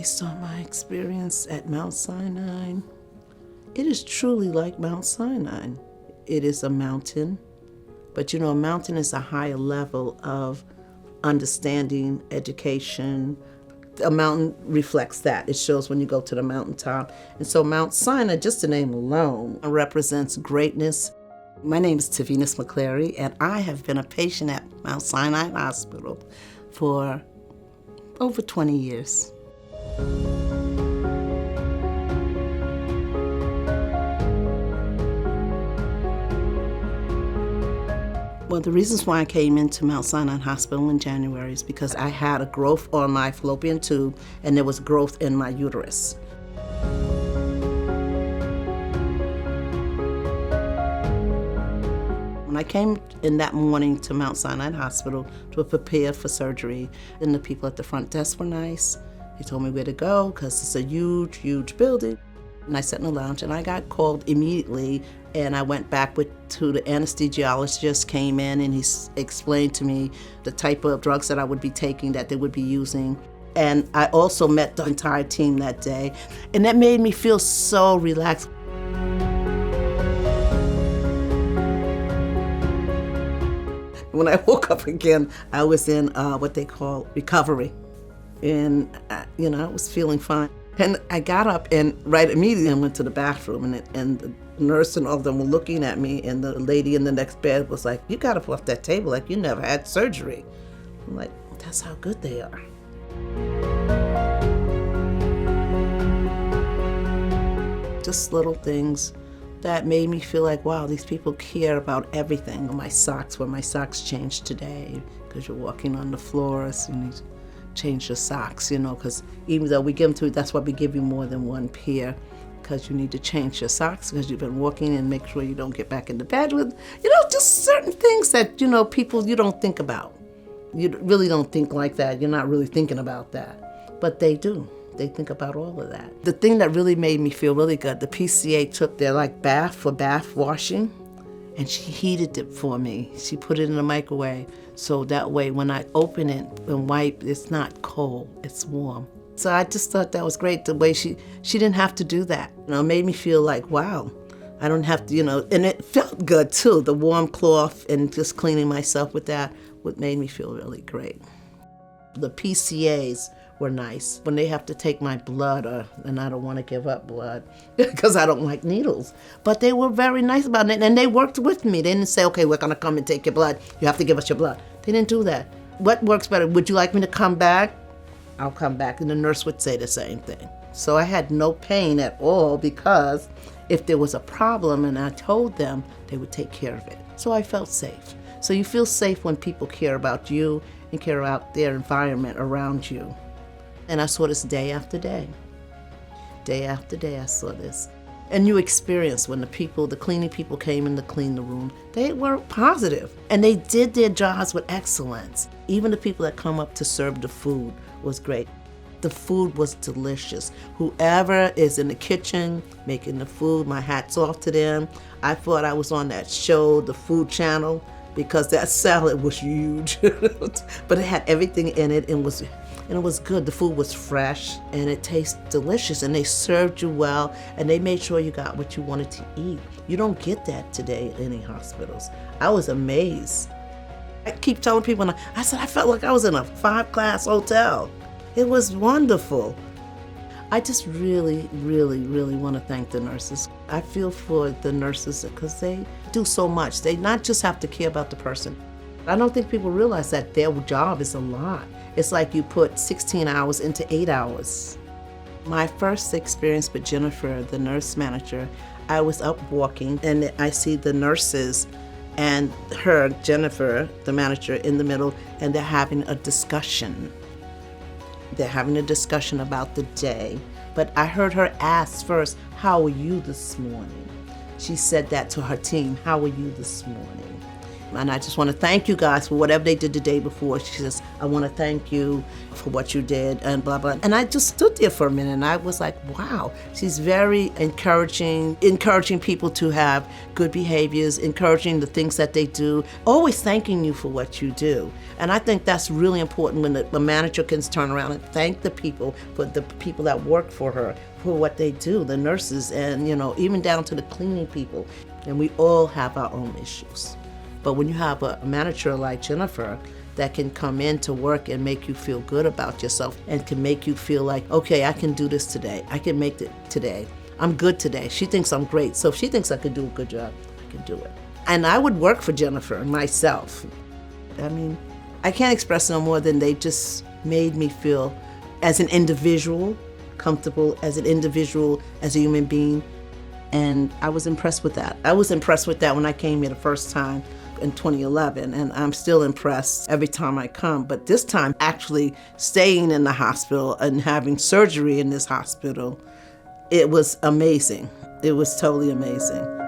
Based on my experience at Mount Sinai, it is truly like Mount Sinai. It is a mountain, but a mountain is a higher level of understanding, education. A mountain reflects that. It shows when you go to the mountaintop. And so Mount Sinai, just the name alone, represents greatness. My name is Thavenis and I have been a patient at Mount Sinai Hospital for over 20 years. Well, the reasons why I came into Mount Sinai Hospital in January is because I had a growth on my fallopian tube and there was growth in my uterus. When I came in that morning to Mount Sinai Hospital to prepare for surgery, and the people at the front desk were nice. They told me where to go because it's a huge, huge building. And I sat in the lounge and I got called immediately, and I went back to the anesthesiologist, came in, and he explained to me the type of drugs that I would be taking, that they would be using. And I also met the entire team that day, and that made me feel so relaxed. When I woke up again, I was in what they call recovery. And, I was feeling fine. And I got up and right immediately I went to the bathroom, and the nurse and all of them were looking at me, and the lady in the next bed was like, "You got up off that table like you never had surgery." I'm like, that's how good they are. Just little things that made me feel like, wow, these people care about everything. My socks, were my socks changed today? Because you're walking on the floor, so you need to change your socks, because even though we give them to you, that's why we give you more than one pair, because you need to change your socks because you've been walking, and make sure you don't get back into bed with, just certain things that, people you don't think about. You really don't think like that. You're not really thinking about that. But they do. They think about all of that. The thing that really made me feel really good, the PCA took their bath for bath washing, and she heated it for me. She put it in the microwave, so that way when I open it and wipe, it's not cold, it's warm. So I just thought that was great, the way she didn't have to do that. It made me feel like, wow, I don't have to, and it felt good too, the warm cloth and just cleaning myself with that, what made me feel really great. The PCAs were nice. When they have to take my blood, and I don't want to give up blood because I don't like needles, but they were very nice about it, and they worked with me. They didn't say, okay, we're going to come and take your blood. You have to give us your blood. They didn't do that. What works better? Would you like me to come back? I'll come back. And the nurse would say the same thing. So I had no pain at all, because if there was a problem and I told them, they would take care of it. So I felt safe. So you feel safe when people care about you and care about their environment around you. And I saw this day after day. Day after day I saw this. And you experience when the cleaning people came in to clean the room, they were positive. And they did their jobs with excellence. Even the people that come up to serve the food was great. The food was delicious. Whoever is in the kitchen making the food, my hat's off to them. I thought I was on that show, the Food Channel, because that salad was huge. But it had everything in it, and it was good. The food was fresh and it tasted delicious, and they served you well, and they made sure you got what you wanted to eat. You don't get that today in any hospitals. I was amazed. I keep telling people, I said I felt like I was in a 5-class hotel. It was wonderful. I just really, really, really want to thank the nurses. I feel for the nurses because they do so much. They not just have to care about the person. I don't think people realize that their job is a lot. It's like you put 16 hours into 8 hours. My first experience with Jennifer, the nurse manager, I was up walking and I see the nurses and her, Jennifer, the manager, in the middle, and they're having a discussion. They're having a discussion about the day. But I heard her ask first, "How are you this morning?" She said that to her team, "How are you this morning?" And I just want to thank you guys for whatever they did the day before. She says, I want to thank you for what you did, and blah, blah. And I just stood there for a minute, and I was like, wow. She's very encouraging people to have good behaviors, encouraging the things that they do, always thanking you for what you do. And I think that's really important when the manager can turn around and thank the people, for the people that work for her, for what they do, the nurses, and even down to the cleaning people. And we all have our own issues. But when you have a manager like Jennifer that can come in to work and make you feel good about yourself and can make you feel like, okay, I can do this today. I can make it today. I'm good today. She thinks I'm great. So if she thinks I could do a good job, I can do it. And I would work for Jennifer myself. I mean, I can't express no more than they just made me feel as an individual, comfortable as an individual, as a human being. And I was impressed with that. I was impressed with that when I came here the first time in 2011, and I'm still impressed every time I come. But this time, actually staying in the hospital and having surgery in this hospital, it was amazing. It was totally amazing.